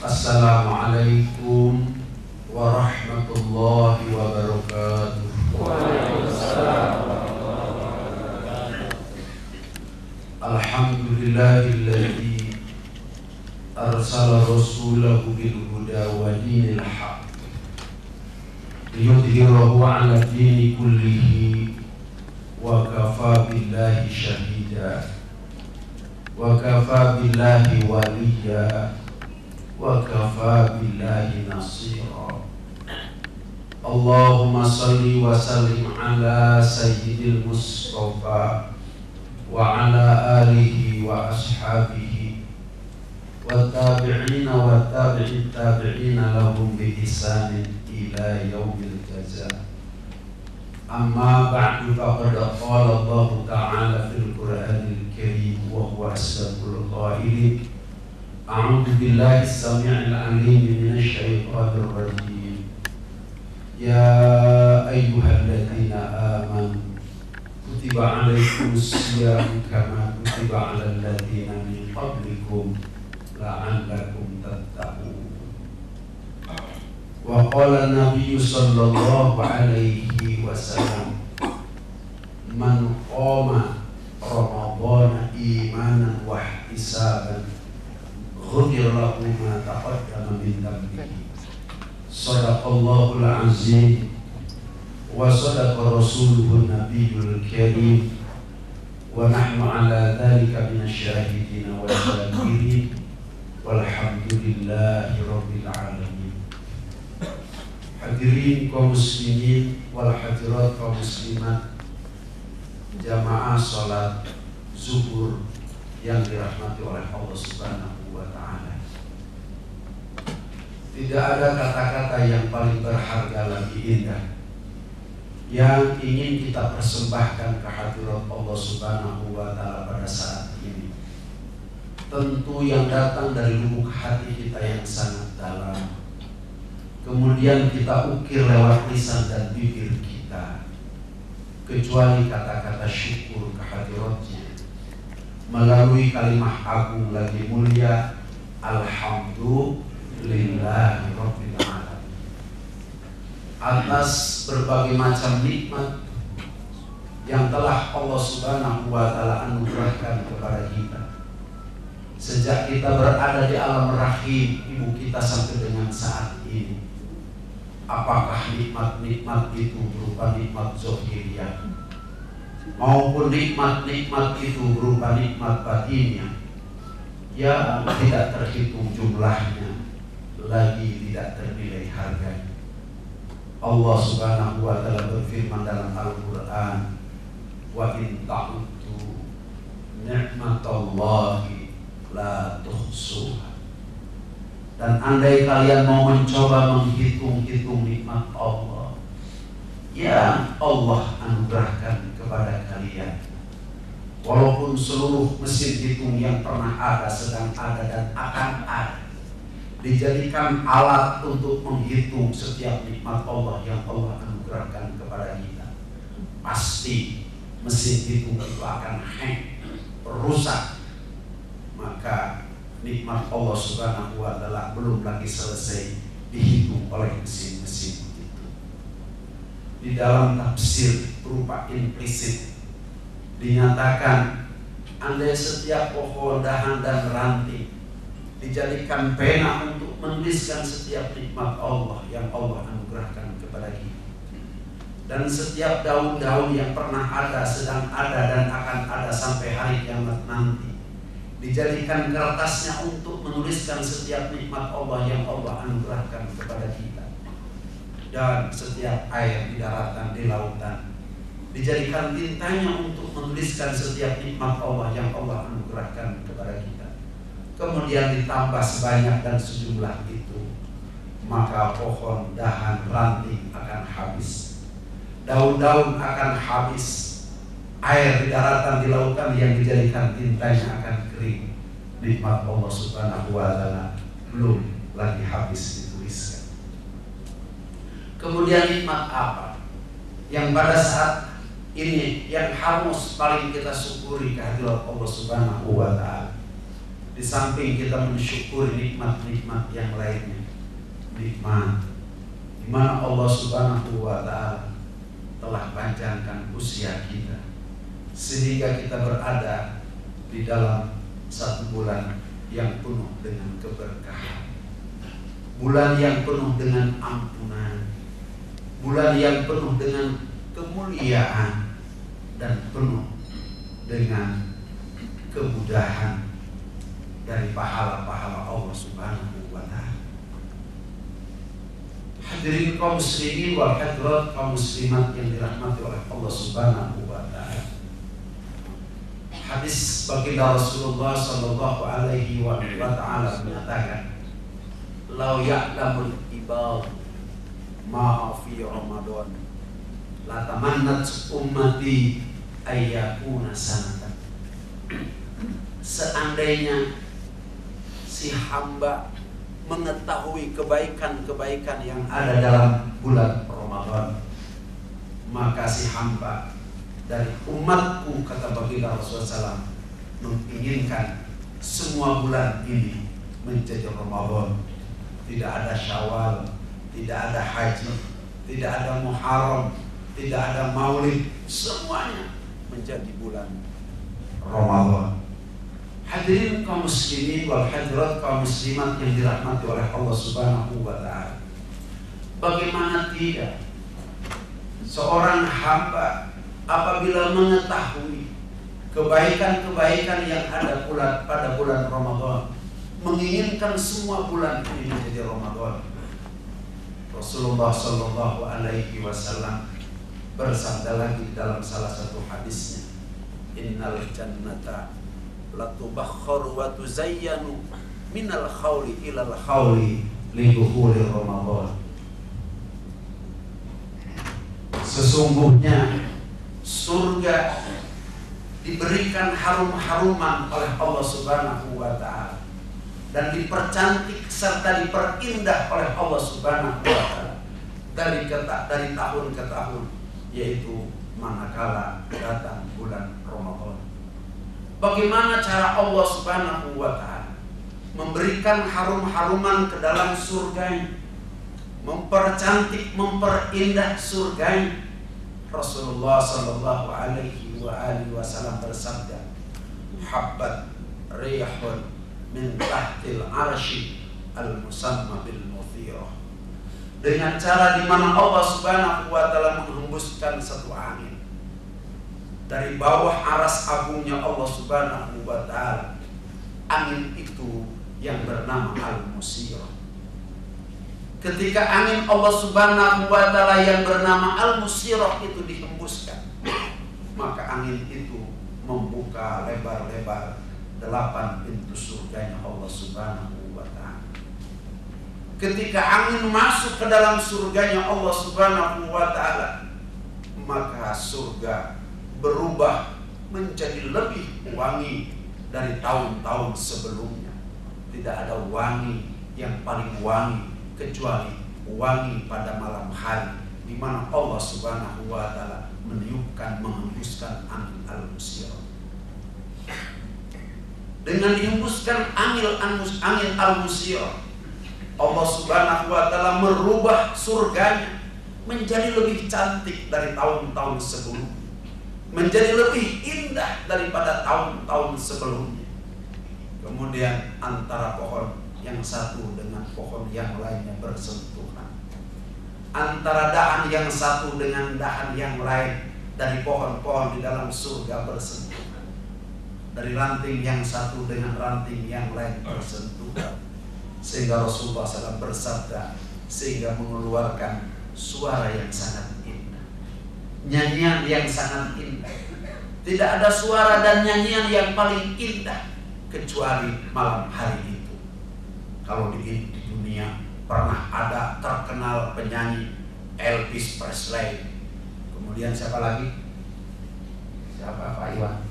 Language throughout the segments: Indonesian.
Assalamualaikum warahmatullahi wabarakatuh. Alhamdulillahilladzi arsala rasulahu bil huda wa dinil haq liyudhhirahu 'ala dini kullihi wa kafa billahi shahida wa kafa billahi waliyya wa kafa billahi nasira. Allahumma salli wa sallim ala sayyidil Mustafa wa ala alihi wa ashabihi wa tabi'ina wa tabi'it tabi'ina lahum bi ihsanin ila yaumil jazaa. Amma ba'du, faqad qala Allah ta'ala fil Qur'anil Karim wa huwa asdaqul qailin. A'udzu billahi as-sami'il 'alim minasy syaithanir rajim. Ya ayyuhalladzina amanu kutiba 'alaikumus shiyam kama kutiba 'alal ladzina min qablikum la'allakum tattaqun. Wa qala an-nabiy sallallahu alaihi wasallam, man qama ramadhana imanan wa ihtisaban ghufira lahu ma taqaddama min dhanbihi. Shadaqallahul azim wa sadaqa rasuluhun nabiyyul karim wa nahnu ala dhalika minasyahidin wa syakirin walhamdulillahi rabbil alamin. Hadirin kaum muslimin wal hadirat kaum muslimat, jamaah salat zuhur yang dirahmati oleh Allah Subhanahu wa ta'ala. Tidak ada kata-kata yang paling berharga lagi indah yang ingin kita persembahkan ke hadirat Allah Subhanahu wa ta'ala pada saat ini. Tentu yang datang dari lubuk hati kita yang sangat dalam, kemudian kita ukir lewat lisan dan bibir kita, kecuali kata-kata syukur kehadiratnya melalui kalimah agung lagi mulia, alhamdulillahi rabbil alamin, atas berbagai macam nikmat yang telah Allah Subhanahu wa ta'ala anugerahkan kepada kita sejak kita berada di alam rahim ibu kita sampai dengan saat ini. Apakah nikmat-nikmat itu berupa nikmat zahiriyah maupun nikmat-nikmat itu berupa nikmat batinnya, ya tidak terhitung jumlahnya, lagi tidak ternilai harganya. Allah Subhanahu wa ta'ala berfirman dalam Al-Quran, wa in ta'uddu ni'matallahi la tuhsuha. Dan andai kalian mau mencoba menghitung-hitung nikmat Allah yang Allah anugerahkan kepada kalian, walaupun seluruh mesin hitung yang pernah ada, sedang ada, dan akan ada dijadikan alat untuk menghitung setiap nikmat Allah yang Allah anugerahkan kepada kita, pasti mesin hitung itu akan hang, rusak. Maka nikmat Allah Subhanahu wa ta'ala belum lagi selesai dihitung oleh mesin-mesin itu. Di dalam tafsir berupa implisit dinyatakan, andai setiap pohon, dahan dan ranting dijadikan pena untuk menuliskan setiap nikmat Allah yang Allah anugerahkan kepada kita, dan setiap daun-daun yang pernah ada, sedang ada, dan akan ada sampai hari kiamat nanti dijadikan kertasnya untuk menuliskan setiap nikmat Allah yang Allah anugerahkan kepada kita, dan setiap air di daratan, di lautan dijadikan tintanya untuk menuliskan setiap nikmat Allah yang Allah anugerahkan kepada kita, kemudian ditambah sebanyak dan sejumlah itu, maka pohon, dahan, ranting akan habis, daun-daun akan habis, air di daratan, di lautan yang dijadikan tintanya akan kering. Nikmat Allah Subhanahu wa ta'ala belum lagi habis dituliskan. Kemudian nikmat apa yang pada saat ini yang harus paling kita syukuri kehadirat Allah Subhanahu wa ta'ala? Di samping kita mensyukuri nikmat-nikmat yang lainnya, nikmat di mana Allah Subhanahu wa Ta'ala telah panjangkan usia kita sehingga kita berada di dalam satu bulan yang penuh dengan keberkahan, bulan yang penuh dengan ampunan, bulan yang penuh dengan kemuliaan dan penuh dengan kemudahan dari pahala-pahala Allah Subhanahu wa Ta'ala. Hadirin kaum muslimin wal hadirat kaum muslimat yang dirahmati oleh Allah Subhanahu wa Ta'ala. Hadis baginda Rasulullah sallallahu alaihi wa ta'ala menyatakan, "Lau ya'lamul ibad ma fi Ramadan la tamannat ummati ayyakuna sanatan." Seandainya si hamba mengetahui kebaikan-kebaikan yang ada dalam bulan Ramadan, maka si hamba dari umatku, kata baginda Rasulullah SAW, menginginkan semua bulan ini menjadi Ramadan. Tidak ada Syawal, tidak ada haji, tidak ada Muharram, tidak ada Maulid, semuanya menjadi bulan Ramadan. Hadirin kaum muslimin wal hadirat kaum muslimat yang dirahmati oleh Allah Subhanahu wa Ta'ala. Bagaimana tidak seorang hamba apabila mengetahui kebaikan-kebaikan yang ada pada bulan Ramadan, menginginkan semua bulan ini menjadi Ramadan. Rasulullah sallallahu alaihi wasallam bersabda lagi dalam salah satu hadisnya, "Innal jannata latubakharu wa tuzayyanu minal khawli ilal khawli lidukhuli Ramadan." Sesungguhnya surga diberikan harum-haruman oleh Allah Subhanahu wa Ta'ala dan dipercantik serta diperindah oleh Allah Subhanahu wa Ta'ala dari tahun ke tahun, yaitu manakala datang bulan Ramadan. Bagaimana cara Allah Subhanahu wa Ta'ala memberikan harum-haruman ke dalam surganya, mempercantik, memperindah surganya? Rasulullah sallallahu alaihi wasallam bersabda, "Habbat rihun min tahtil arsy al-musamma bil muthirah." Dengan cara di mana Allah Subhanahu wa Ta'ala menghembuskan satu angin dari bawah aras agungnya Allah Subhanahu wa Ta'ala. Angin itu yang bernama Al-Musirah. Ketika angin Allah Subhanahu wa Ta'ala yang bernama Al-Musirah itu dihembuskan, maka angin itu membuka lebar-lebar 8 pintu surganya Allah Subhanahu wa Ta'ala. Ketika angin masuk ke dalam surganya Allah Subhanahu wa Ta'ala, maka surga berubah menjadi lebih wangi dari tahun-tahun sebelumnya. Tidak ada wangi yang paling wangi kecuali wangi pada malam hari, di mana Allah Subhanahu wa Ta'ala meniupkan, menghembuskan angin Al-Musirah. Dengan dihembuskan angin Al-Musirah, Allah Subhanahu wa Ta'ala merubah surganya menjadi lebih cantik dari tahun-tahun sebelumnya, menjadi lebih indah daripada tahun-tahun sebelumnya. Kemudian antara pohon yang satu dengan pohon yang lainnya bersentuhan, antara dahan yang satu dengan dahan yang lain dari pohon-pohon di dalam surga bersentuhan, dari ranting yang satu dengan ranting yang lain bersentuhan, sehingga Rasulullah SAW bersabda, sehingga mengeluarkan suara yang sangat indah, nyanyian yang sangat indah. Tidak ada suara dan nyanyian yang paling indah kecuali malam hari itu. Kalau di dunia pernah ada terkenal penyanyi Elvis Presley, kemudian siapa lagi? Siapa, Pak Iwan?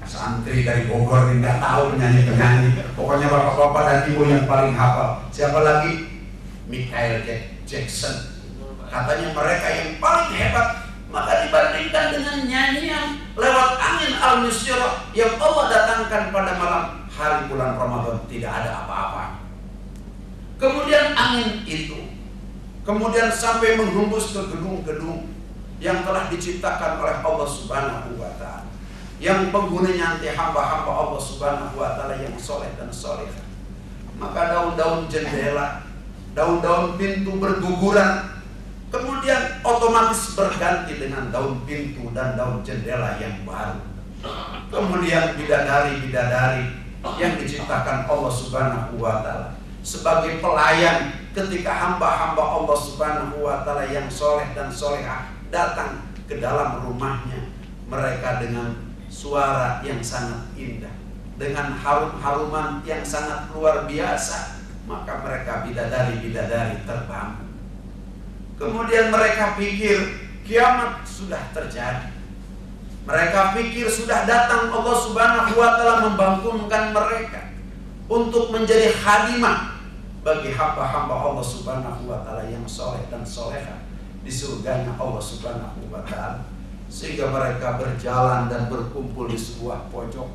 Santri dari Bogor ini nggak tahu penyanyi-penyanyi. Pokoknya bapak-bapak dan ibu yang paling hafal. Siapa lagi? Michael Jackson. Katanya mereka yang paling hebat Maka dibandingkan dengan nyanyian lewat angin al-musyirah yang Allah datangkan pada malam hari bulan Ramadan, tidak ada apa-apa. Kemudian angin itu kemudian sampai menghembus ke gedung-gedung yang telah diciptakan oleh Allah Subhanahu wa Ta'ala, yang penghuninya nanti hamba-hamba Allah Subhanahu wa Ta'ala yang soleh dan solehah. Maka daun-daun jendela, daun-daun pintu berguguran, kemudian otomatis berganti dengan daun pintu dan daun jendela yang baru. Kemudian bidadari-bidadari yang diciptakan Allah Subhanahu wa Ta'ala sebagai pelayan ketika hamba-hamba Allah Subhanahu wa Ta'ala yang soleh dan solehah datang ke dalam rumahnya, mereka dengan suara yang sangat indah, dengan harum-haruman yang sangat luar biasa, maka mereka bidadari-bidadari terbangun. Kemudian mereka pikir kiamat sudah terjadi. Mereka pikir sudah datang Allah Subhanahu wa Ta'ala membangunkan mereka untuk menjadi khadimah bagi hamba-hamba Allah Subhanahu wa Ta'ala yang soleh dan solehah di surganya Allah Subhanahu wa Ta'ala. Sehingga mereka berjalan dan berkumpul di sebuah pojok.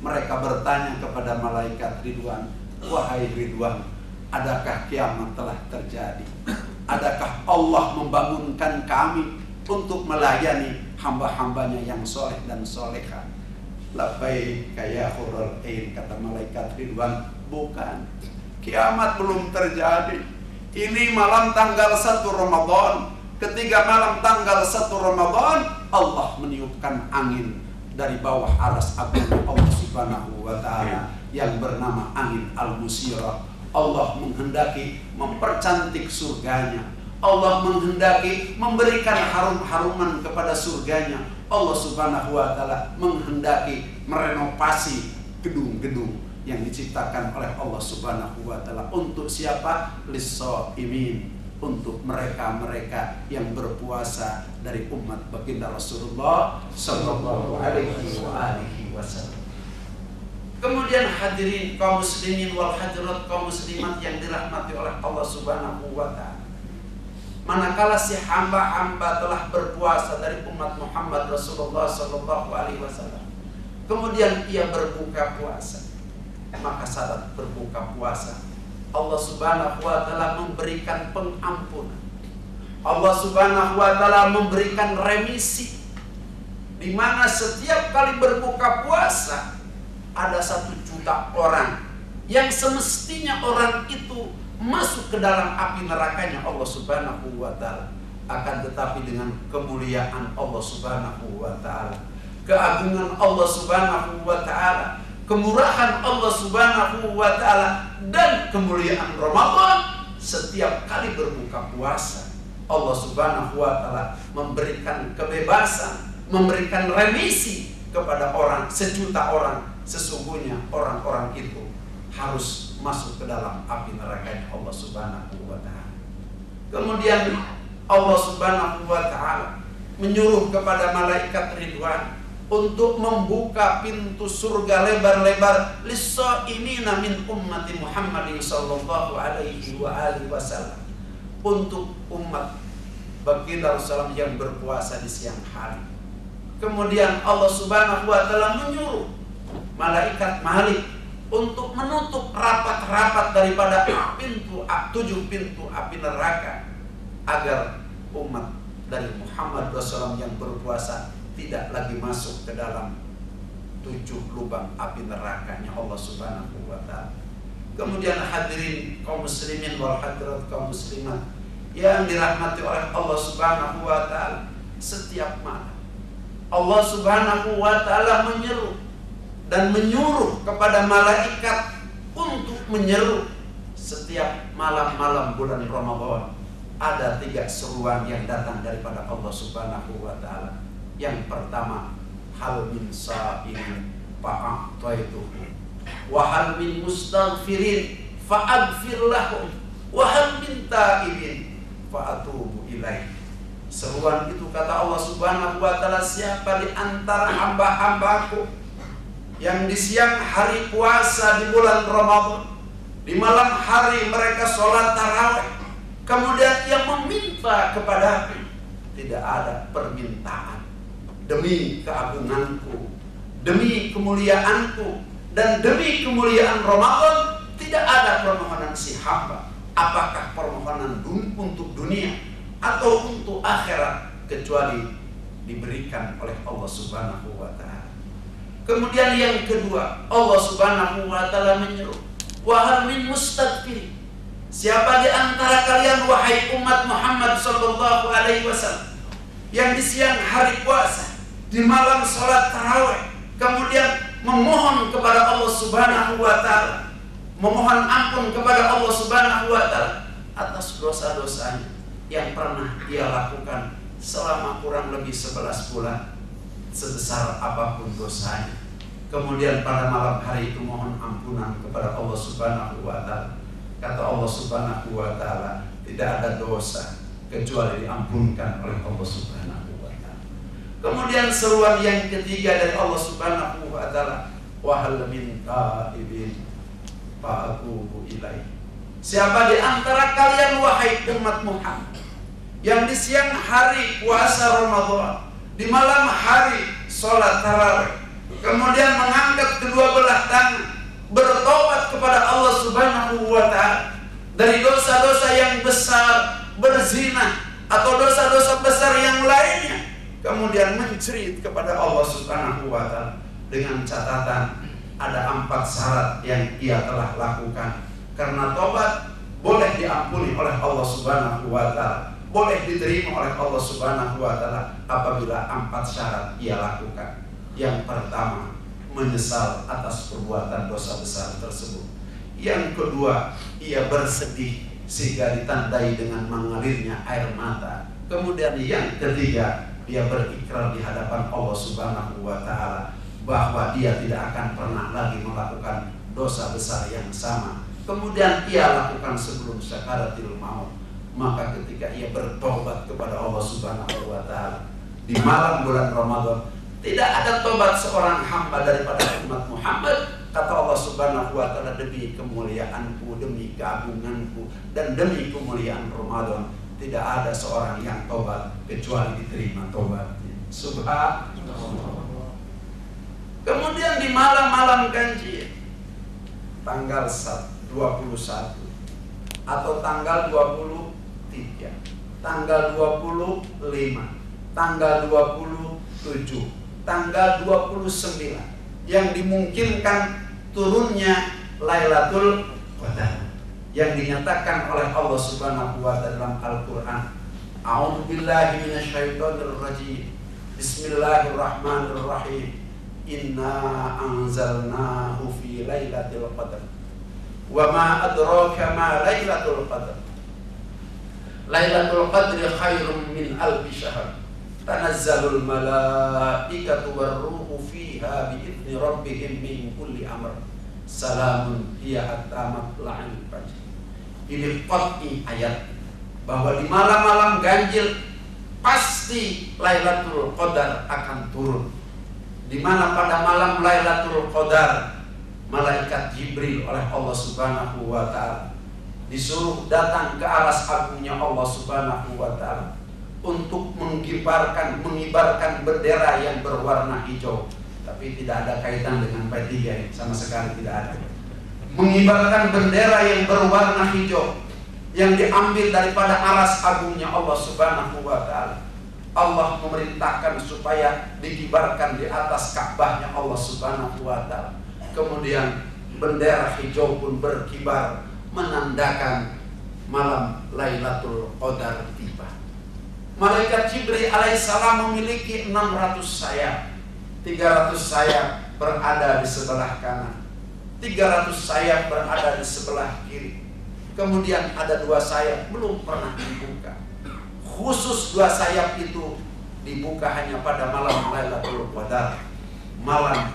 Mereka bertanya kepada malaikat Ridwan, wahai Ridwan, adakah kiamat telah terjadi? Adakah Allah membangunkan kami untuk melayani hamba-hambanya yang soleh dan solehah? Labbaika ya hurul ain, kata malaikat Ridwan, bukan, kiamat belum terjadi. Ini malam tanggal 1 Ramadan. Ketika malam tanggal 1 Ramadan, Allah meniupkan angin dari bawah aras agung Allah Subhanahu wa Ta'ala yang bernama angin al-musyirah. Allah menghendaki mempercantik surganya. Allah menghendaki memberikan harum-haruman kepada surganya. Allah Subhanahu wa Ta'ala menghendaki merenovasi gedung-gedung yang diciptakan oleh Allah Subhanahu wa Ta'ala. Untuk siapa? Lis-shaimin, untuk mereka-mereka yang berpuasa dari umat baginda Rasulullah sallallahu alaihi wasallam. Kemudian hadirin kaum muslimin wal hadirat kaum muslimat yang dirahmati oleh Allah Subhanahu wa Ta'ala, manakala si hamba-hamba telah berpuasa dari umat Muhammad Rasulullah sallallahu alaihi wasallam, kemudian ia berbuka puasa, maka saat berbuka puasa Allah Subhanahu wa Ta'ala memberikan pengampunan. Allah Subhanahu wa Ta'ala memberikan remisi, di mana setiap kali berbuka puasa ada 1 juta orang yang semestinya orang itu masuk ke dalam api nerakanya Allah Subhanahu wa Ta'ala. Akan tetapi dengan kemuliaan Allah Subhanahu wa Ta'ala, keagungan Allah Subhanahu wa Ta'ala, kemurahan Allah Subhanahu wa Ta'ala, dan kemuliaan Ramadan, setiap kali berbuka puasa Allah Subhanahu wa Ta'ala memberikan kebebasan, memberikan remisi kepada orang, 1 juta orang. Sesungguhnya orang-orang itu harus masuk ke dalam api nerakanya Allah Subhanahu wa Ta'ala. Kemudian Allah Subhanahu wa Ta'ala menyuruh kepada malaikat Ridwan untuk membuka pintu surga lebar-lebar lis-shaimina min ummati Muhammadin sallallahu alaihi wasallam, untuk umat baginda Rasulullah yang berpuasa di siang hari. Kemudian Allah Subhanahu wa Ta'ala menyuruh malaikat Malik untuk menutup rapat-rapat daripada 7 pintu api neraka, agar umat dari Muhammad Rasulullah yang berpuasa tidak lagi masuk ke dalam 7 lubang api nerakanya Allah Subhanahu wa Ta'ala. Kemudian hadirin kaum muslimin wal hadirat kaum muslimat yang dirahmati oleh Allah Subhanahu wa Ta'ala, setiap malam Allah Subhanahu wa Ta'ala menyeru dan menyuruh kepada malaikat untuk menyeru setiap malam-malam bulan Ramadan. Ada 3 seruan yang datang daripada Allah Subhanahu wa Ta'ala. Yang pertama, hal min sa'ilin fa'a'taituhu, wa hal min mustaghfirin fa'aghfir lahum, wa hal min ta'ibin fa'atubu ilaih. Seruan itu, kata Allah Subhanahu wa Ta'ala, siapa di antara hamba-hambaku yang di siang hari puasa di bulan Ramadan, di malam hari mereka sholat tarawih, kemudian yang meminta kepada tidak ada permintaan. Demi keagunganku, demi kemuliaanku, dan demi kemuliaan Ramadan, tidak ada permohonan si hamba, apakah permohonan untuk dunia atau untuk akhirat, kecuali diberikan oleh Allah Subhanahu wa ta'ala. Kemudian yang kedua, Allah Subhanahu wa ta'ala menyeru, wa hal min mustaghfir. Siapa di antara kalian wahai umat Muhammad sallallahu alaihi wasallam yang di siang hari puasa, di malam salat tarawih, kemudian memohon kepada Allah Subhanahu wa ta'ala, memohon ampun kepada Allah Subhanahu wa ta'ala atas dosa-dosanya yang pernah ia lakukan selama kurang lebih 11 bulan, sebesar apapun dosanya. Kemudian pada malam hari itu mohon ampunan kepada Allah Subhanahu wa ta'ala. Kata Allah Subhanahu wa ta'ala, tidak ada dosa kecuali diampunkan oleh Allah Subhanahu wa ta'ala. Kemudian seruan yang ketiga dari Allah Subhanahu wa ta'ala, wa hal min taibin fa'atubu ilaih. Siapa di antara kalian wahai umat Muhammad yang di siang hari puasa Ramadan, di malam hari sholat tarawih, kemudian mengangkat kedua belah tangan, bertobat kepada Allah Subhanahu wa ta'ala dari dosa-dosa yang besar, berzina atau dosa-dosa besar yang lainnya, kemudian mencerit kepada Allah Subhanahu wa ta'ala dengan catatan ada 4 syarat yang ia telah lakukan. Karena tobat boleh diampuni oleh Allah Subhanahu wa ta'ala, boleh diterima oleh Allah Subhanahu wa ta'ala apabila 4 syarat ia lakukan. Yang pertama, menyesal atas perbuatan dosa besar tersebut. Yang kedua, ia bersedih sehingga ditandai dengan mengalirnya air mata. Kemudian yang ketiga, dia berikrar di hadapan Allah Subhanahu wa ta'ala bahwa dia tidak akan pernah lagi melakukan dosa besar yang sama. Kemudian ia lakukan sebelum sakaratil maut. Maka ketika ia bertobat kepada Allah Subhanahu wa ta'ala di malam bulan Ramadan, tidak ada tobat seorang hamba daripada umat Muhammad, kata Allah Subhanahu wa ta'ala, demi kemuliaanku, demi keagunganku, dan demi kemuliaan Ramadan, tidak ada seorang yang tobat kecuali diterima tobatnya. Subhanallah. Kemudian di malam-malam ganjil, tanggal 21 atau tanggal 23, tanggal 25, tanggal 27, tanggal 29 yang dimungkinkan turunnya Lailatul Qadar yang dinyatakan oleh Allah Subhanahu wa ta'ala dalam Al-Qur'an. A'udzubillahi minasyaitonirrajim. Bismillahirrahmanirrahim. Inna anzalnahu fi Lailatul Qadar. Wa ma adraka ma Lailatul Qadar. Lailatul Qadri khairum min alfi syahr. Tanazzalul malaikatu warruhu fiha bi'izni rabbihim min kulli amr. Salamun hiya hatta matla'il fajr. Ini qat'i ayat bahwa di malam-malam ganjil pasti Lailatul Qadar akan turun. Di mana pada malam Lailatul Qadar malaikat Jibril oleh Allah Subhanahu wa ta'ala disuruh datang ke aras agungnya Allah Subhanahu wa ta'ala untuk mengibarkan bendera yang berwarna hijau. Tapi tidak ada kaitan dengan P3 ini, sama sekali tidak ada. Mengibarkan bendera yang berwarna hijau yang diambil daripada aras agungnya Allah Subhanahu wa ta'ala. Allah memerintahkan supaya dikibarkan di atas Ka'bahnya Allah Subhanahu wa ta'ala. Kemudian bendera hijau pun berkibar menandakan malam Lailatul Qadar tiba. Malaikat Jibril alaihissalam memiliki 600 sayap. 300 sayap berada di sebelah kanan, 300 sayap berada di sebelah kiri. Kemudian ada 2 sayap belum pernah dibuka. Khusus 2 sayap itu dibuka hanya pada malam Lailatul Qadar. Malam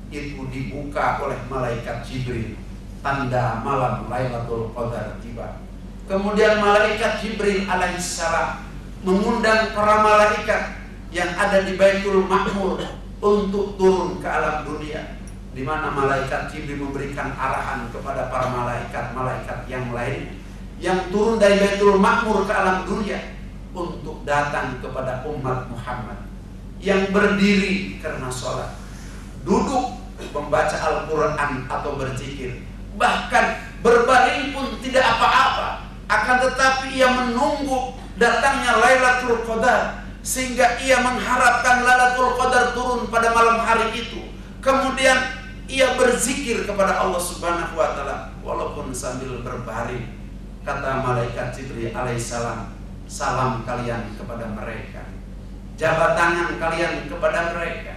itu dibuka oleh malaikat Jibril, tanda malam Lailatul Qadar tiba. Kemudian malaikat Jibril alaihissalam mengundang para malaikat yang ada di Baitul Ma'mur untuk turun ke alam dunia, di mana malaikat Jibril memberikan arahan kepada para malaikat yang lain yang turun dari Baitul Ma'mur ke alam dunia untuk datang kepada umat Muhammad yang berdiri karena sholat, duduk membaca Al-Quran atau berzikir, bahkan berbaring pun tidak apa-apa, akan tetapi ia menunggu datangnya Lailatul Qadar, sehingga ia mengharapkan Lailatul Qadar turun pada malam hari itu. Kemudian ia berzikir kepada Allah Subhanahu wa taala walaupun sambil berbaring. Kata malaikat Jibril alaihissalam, salam kalian kepada mereka, jabat tangan kalian kepada mereka,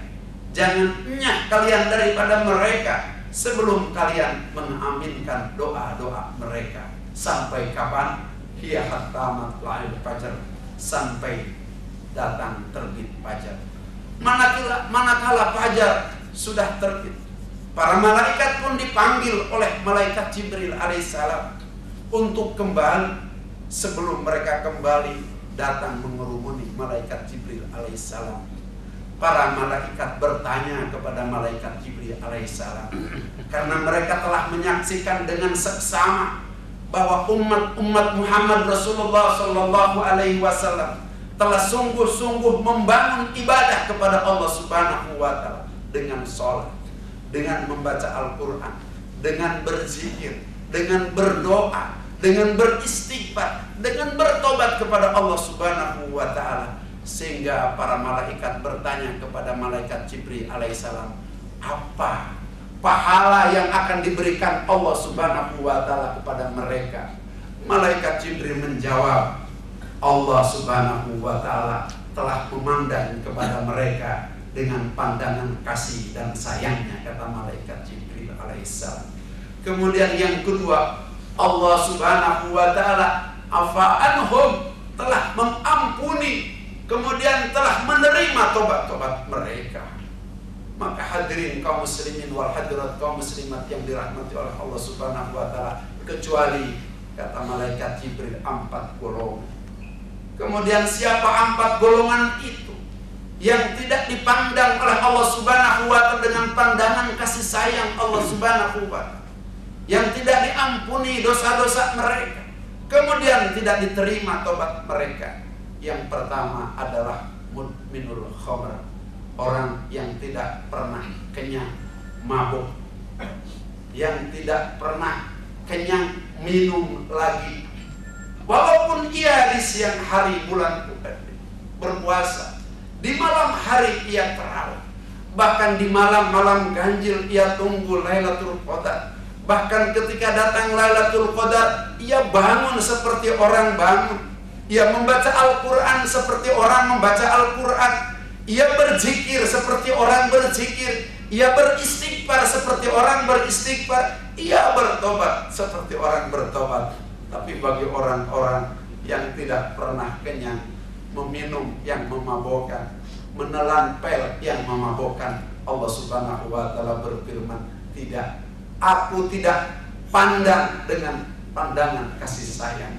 jangan enyah kalian daripada mereka sebelum kalian mengaminkan doa-doa mereka. Sampai kapan? Hiya hatta matla'il fajar, sampai datang terbit fajar. Manakala fajar sudah terbit, para malaikat pun dipanggil oleh malaikat Jibril alaihissalam untuk kembali. Sebelum mereka kembali, datang mengerumuni malaikat Jibril alaihissalam. Para malaikat bertanya kepada malaikat Jibril alaihissalam, karena mereka telah menyaksikan dengan seksama bahwa umat Muhammad Rasulullah sallallahu alaihi wasallam telah sungguh-sungguh membangun ibadah kepada Allah Subhanahu wa taala dengan sholat, dengan membaca Al-Quran, dengan berzikir, dengan berdoa, dengan beristighfar, dengan bertobat kepada Allah Subhanahu wa taala. Sehingga para malaikat bertanya kepada malaikat Jibril alaihissalam, apa pahala yang akan diberikan Allah Subhanahu wa taala kepada mereka? Malaikat Jibril menjawab, Allah Subhanahu wa taala telah memandang kepada mereka dengan pandangan kasih dan sayangnya, kata malaikat Jibril alaihissalam. Kemudian yang kedua, Allah Subhanahu wa taala afa'anhum, telah mengampuni, kemudian telah menerima tobat-tobat mereka. Maka hadirin kaum muslimin wal hadirat kaum muslimat yang dirahmati oleh Allah Subhanahu wa taala, kecuali kata malaikat Jibril 4 golongan. Kemudian siapa 4 golongan itu yang tidak dipandang oleh Allah Subhanahu wa taala dengan pandangan kasih sayang Allah Subhanahu wa taala, yang tidak diampuni dosa-dosa mereka, kemudian tidak diterima tobat mereka. Yang pertama adalah mudminul khamr, orang yang tidak pernah kenyang mabuk, yang tidak pernah kenyang minum lagi, walaupun ia di siang hari bulan berpuasa, di malam hari ia terawih, bahkan di malam-malam ganjil ia tunggu Lailatul Qadar. Bahkan ketika datang Lailatul Qadar, ia bangun seperti orang bangun, ia membaca Al-Quran seperti orang membaca Al-Quran, ia berzikir seperti orang berzikir, ia beristighfar seperti orang beristighfar, ia bertobat seperti orang bertobat. Tapi bagi orang-orang yang tidak pernah kenyang, meminum yang memabukkan, menelan pil yang memabukkan, Allah Subhanahu wa taala berfirman, tidak, aku tidak pandang dengan pandangan kasih sayang,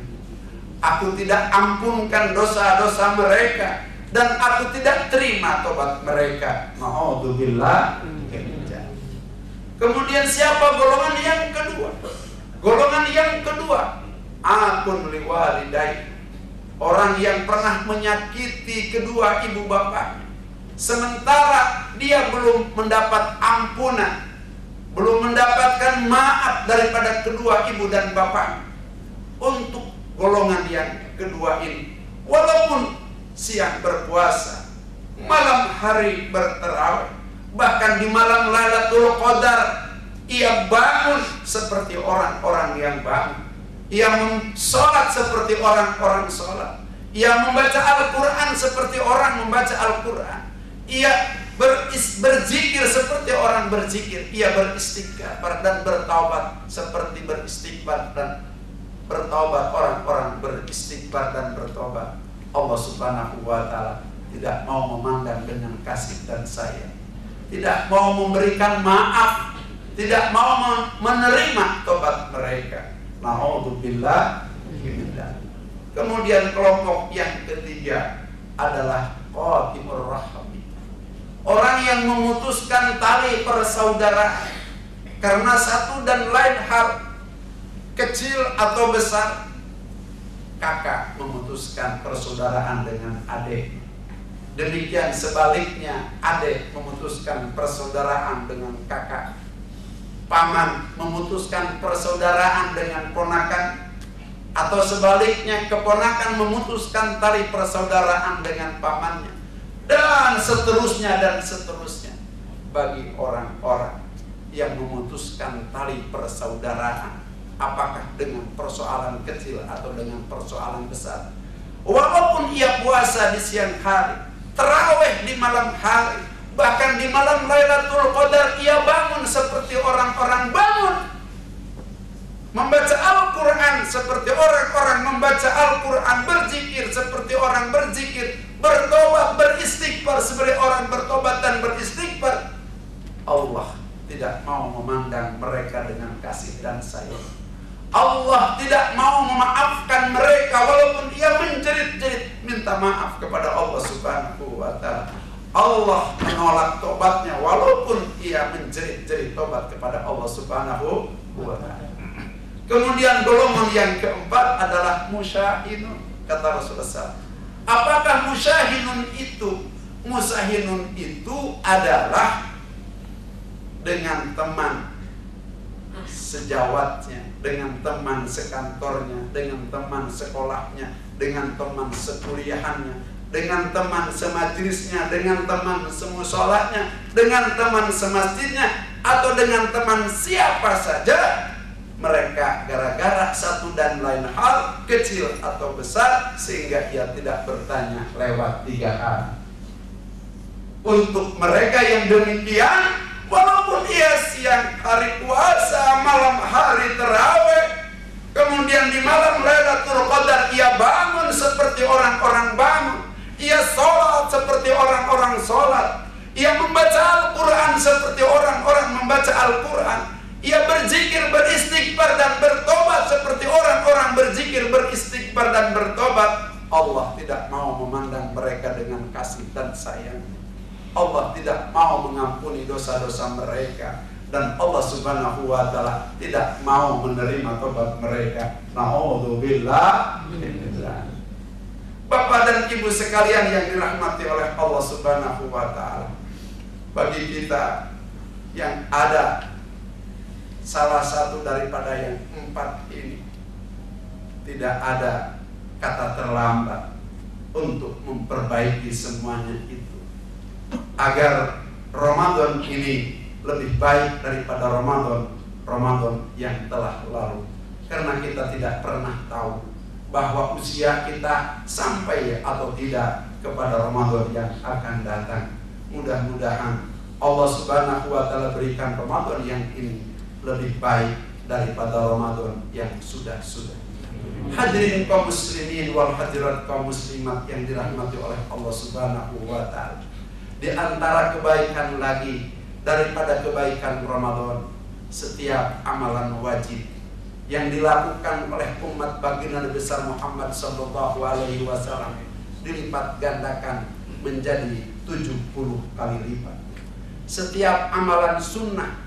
aku tidak ampunkan dosa-dosa mereka, dan aku tidak terima tobat mereka. Na'udzubillah. Kemudian siapa golongan yang kedua? Golongan yang kedua, akun liwalidai, orang yang pernah menyakiti kedua ibu bapaknya, sementara dia belum mendapat ampunan, belum mendapatkan maaf daripada kedua ibu dan bapak. Untuk golongan yang kedua ini, walaupun siang berpuasa, malam hari berterawih, bahkan di malam Lailatul Qadar ia bangun seperti orang-orang yang bangun, ia sholat seperti orang-orang sholat, ia membaca Al-Quran seperti orang membaca Al-Quran, ia berzikir seperti orang berzikir, ia beristighfar dan bertaubat seperti beristighfar dan bertaubat orang-orang beristighfar dan bertaubat. Allah Subhanahu wa taala tidak mau memandang dengan kasih dan sayang, tidak mau memberikan maaf, tidak mau menerima tobat mereka. Na'udzubillah. Kemudian kelompok yang ketiga adalah qatimur rahmi, orang yang memutuskan tali persaudaraan karena satu dan lain hal, kecil atau besar, kakak memutuskan persaudaraan dengan adik. Demikian sebaliknya, adik memutuskan persaudaraan dengan kakak. Paman memutuskan persaudaraan dengan ponakan, atau sebaliknya keponakan memutuskan tali persaudaraan dengan pamannya, dan seterusnya dan seterusnya. Bagi orang-orang yang memutuskan tali persaudaraan, apakah dengan persoalan kecil atau dengan persoalan besar, walaupun ia puasa di siang hari, tarawih di malam hari, bahkan di malam Lailatul Qadar ia bangun seperti orang-orang bangun, membaca Al-Quran seperti orang-orang membaca Al-Quran, berzikir seperti orang berzikir, bertobat, beristighfar seperti orang bertobat dan beristighfar. Allah tidak mau memandang mereka dengan kasih dan sayang. Allah tidak mau memaafkan mereka walaupun ia menjerit-jerit minta maaf kepada Allah Subhanahu wa ta'ala. Allah menolak tobatnya walaupun ia menjerit-jerit tobat kepada Allah Subhanahu wa ta'ala. Kemudian golongan yang keempat adalah musyahinun, kata Rasulullah SAW. Apakah musyahinun itu? Musyahinun itu adalah dengan teman sejawatnya, dengan teman sekantornya, dengan teman sekolahnya, dengan teman sekuliahannya, dengan teman semajlisnya, dengan teman semusolahnya, dengan teman semasjidnya, atau dengan teman siapa saja. Mereka gara-gara satu dan lain hal, kecil atau besar, sehingga ia tidak bertanya lewat 3 hal. Untuk mereka yang demikian, walaupun ia siang hari puasa, malam hari tarawih, kemudian di malam Lailatul Qadar ia bangun seperti orang-orang bangun, ia sholat seperti orang-orang sholat, ia membaca Al-Quran seperti orang-orang membaca Al-Quran, ia berzikir, beristighfar dan bertobat seperti orang-orang berzikir, beristighfar dan bertobat. Allah tidak mau memandang mereka dengan kasih dan sayang. Allah tidak mau mengampuni dosa-dosa mereka, dan Allah Subhanahu wa ta'ala tidak mau menerima tobat mereka. Na'udzubillah. Bapak dan Ibu sekalian yang dirahmati oleh Allah Subhanahu wa ta'ala, bagi kita yang ada salah satu daripada yang 4 ini, tidak ada kata terlambat untuk memperbaiki semuanya itu, agar Ramadan ini lebih baik daripada Ramadan yang telah lalu. Karena kita tidak pernah tahu bahwa usia kita sampai atau tidak kepada Ramadan yang akan datang. Mudah-mudahan Allah Subhanahu wa ta'ala berikan Ramadan yang ini lebih baik daripada Ramadan yang sudah-sudah. Hadirin kaum muslimin wal hadirat kaum muslimat yang dirahmati oleh Allah Subhanahu wa ta'ala, di antara kebaikan lagi daripada kebaikan Ramadan, setiap amalan wajib yang dilakukan oleh umat baginda Nabi besar Muhammad sallallahu alaihi wasallam dilipat gandakan menjadi 70 kali lipat. Setiap amalan sunnah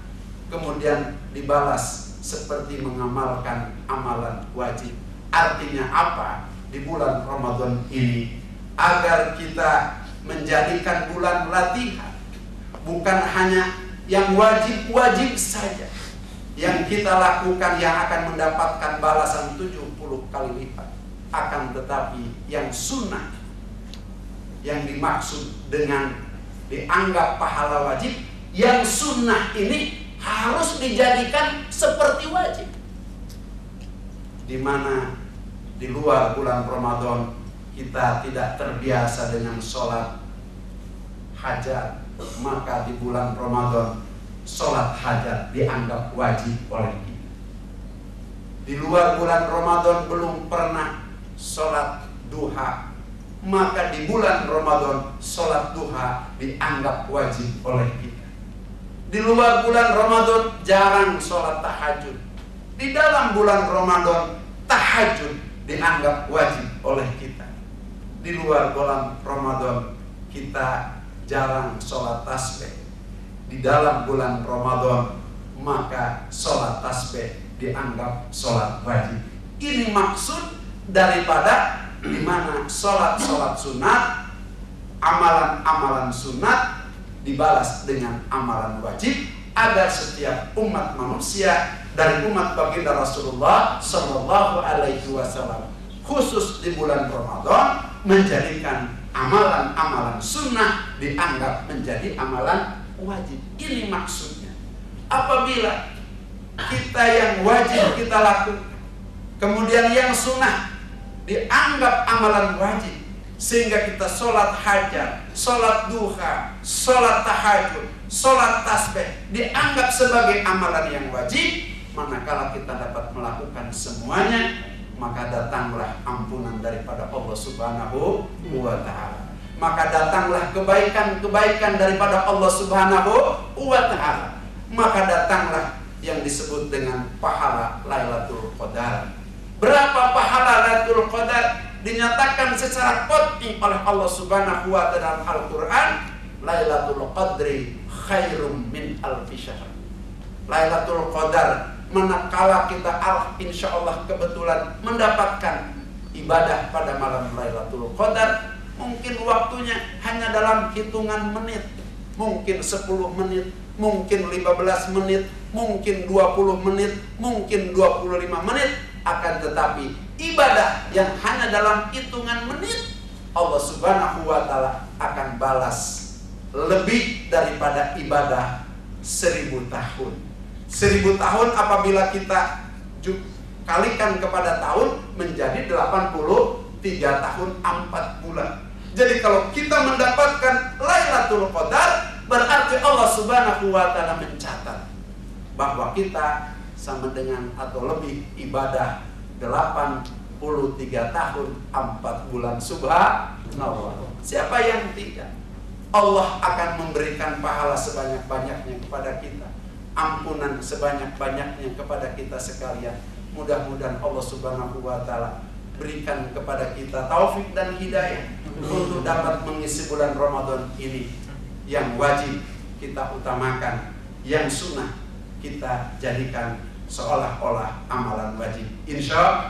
kemudian dibalas seperti mengamalkan amalan wajib. Artinya apa? Di bulan Ramadan ini, agar kita menjadikan bulan latihan, bukan hanya yang wajib-wajib saja yang kita lakukan yang akan mendapatkan balasan 70 kali lipat, akan tetapi yang sunnah, yang dimaksud dengan dianggap pahala wajib, yang sunnah ini harus dijadikan seperti wajib. Di mana di luar bulan Ramadan kita tidak terbiasa dengan sholat hajat, maka di bulan Ramadan sholat hajat dianggap wajib oleh kita. Di luar bulan Ramadan belum pernah sholat duha, maka di bulan Ramadan sholat duha dianggap wajib oleh kita. Di luar bulan Ramadan jarang sholat tahajud. Di dalam bulan Ramadan tahajud dianggap wajib oleh kita. Di luar bulan Ramadan kita jarang sholat tasbih. Di dalam bulan Ramadan maka sholat tasbih dianggap sholat wajib. Ini maksud daripada di mana sholat sunat, amalan sunat dibalas dengan amalan wajib, agar setiap umat manusia dari umat baginda Rasulullah Sallallahu Alaihi Wasallam khusus di bulan Ramadan menjadikan amalan-amalan sunnah dianggap menjadi amalan wajib. Ini maksudnya. Apabila kita yang wajib kita lakukan, kemudian yang sunnah dianggap amalan wajib, sehingga kita sholat hajat, sholat duha, sholat tahajud, sholat tasbih dianggap sebagai amalan yang wajib, manakala kita dapat melakukan semuanya, maka datanglah ampunan daripada Allah Subhanahu wa Ta'ala. Maka datanglah kebaikan-kebaikan daripada Allah Subhanahu wa Ta'ala. Maka datanglah yang disebut dengan pahala Lailatul Qadar. Berapa pahala Lailatul Qadar? Dinyatakan secara qat'i oleh Allah Subhanahu wa Ta'ala dalam Al-Quran, Lailatul Qadri khairum min alfi syahr. Lailatul Qadar, manakala kita insya Allah kebetulan mendapatkan ibadah pada malam Lailatul Qadar, mungkin waktunya hanya dalam hitungan menit, mungkin 10 menit, mungkin 15 menit, mungkin 20 menit, mungkin 25 menit, akan tetapi ibadah yang hanya dalam hitungan menit, Allah Subhanahu wa Ta'ala akan balas lebih daripada ibadah 1000 tahun. 1000 tahun apabila kita kalikan kepada tahun menjadi 83 tahun 4 bulan. Jadi kalau kita mendapatkan Lailatul Qadar, berarti Allah Subhanahu wa Ta'ala mencatat bahwa kita sama dengan atau lebih ibadah 83 tahun 4 bulan. Subhanallah. Siapa yang tidak? Allah akan memberikan pahala sebanyak-banyaknya kepada kita, ampunan sebanyak-banyaknya kepada kita sekalian. Mudah-mudahan Allah Subhanahu wa Ta'ala berikan kepada kita taufik dan hidayah untuk dapat mengisi bulan Ramadan ini. Yang wajib kita utamakan, yang sunnah kita jadikan seolah-olah amalan wajib. Insya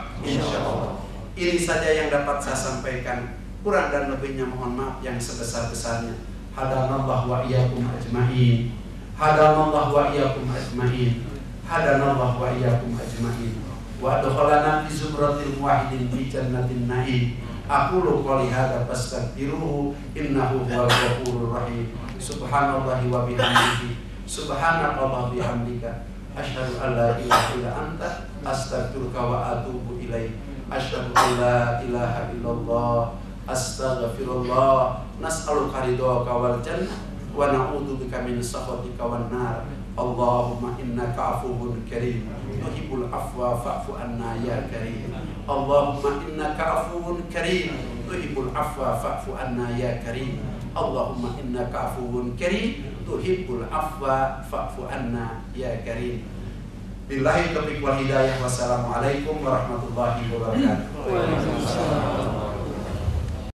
Allah. Ini saja yang dapat saya sampaikan. Kurang dan lebihnya mohon maaf yang sebesar-besarnya. Hadanallahu wa iyyakum ajma'in. Hadanallahu wa iyyakum ajma'in. Hadanallahu wa iyyakum ajma'in. Wa adkhalana fi zumratil muwahhidin fi jannatin na'im. Aqulu qouli hadza fastaghfiruhu innahu huwal ghafurur rahim. Subhanallahi wa bihamdihi. Subhanallahi bihamdika. Asyhadu an la ilaha illa anta astaghfiruka wa atubu ilaik. Asyhadu an la ilaha illallah astaghfirullah. Nas'aluka ridhaka wal jannah wa na'udzubika min sakhatika wan nar. Allahumma innaka afuwwun karim tuhibbul afwa fa'fu anna ya karim. Allahumma innaka afuwwun karim tuhibbul afwa fa'fu anna ya karim. Allahumma innaka afuwwun karim tuhibbul afwa fa'fu anna ya karim. Billahi taufiq wal hidayah. Wassalamualaikum warahmatullahi wabarakatuh.